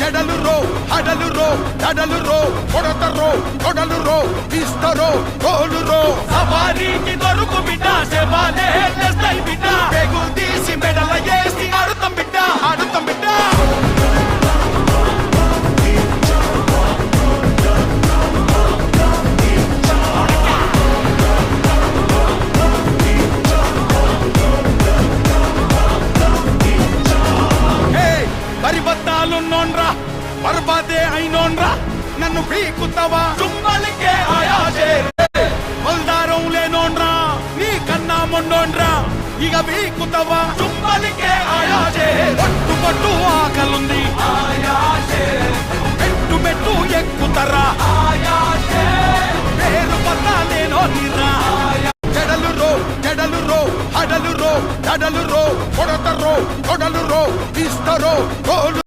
జడలు రో హడలు రో దడలు రో కొడతరో కొడలు రో ఇస్తరో గోలు రో సవారీకి దొరుకు బిడ్డ సేవాలే తెస్తాయి బిడ్డ పేగులు తీసి మెడల వేసి ఆడుతాం బిడ్డ ఆడుతాం బిడ్డ పరిబద్ధాలున్నోన్రా బర్బాదే అయినోన్రా నన్ను పీకుతావా చుమ్మలికే ఆయాసే మొల్దారం లేనోన్రా నీ కన్నా మొండోన్రా ఇక పీకుతావా చుమ్మలికే ఆయాసే పట్టు పట్టు ఆకలుంది ఆయాసే పెట్టు పెట్టు ఎక్కుతరా ఆయాసే పేరు పట్టాలేనో నిరా జడలు రో జడలు రో హడలు రో దడలు రో కొడతరో కొడలు రో ఇస్తరో గోలు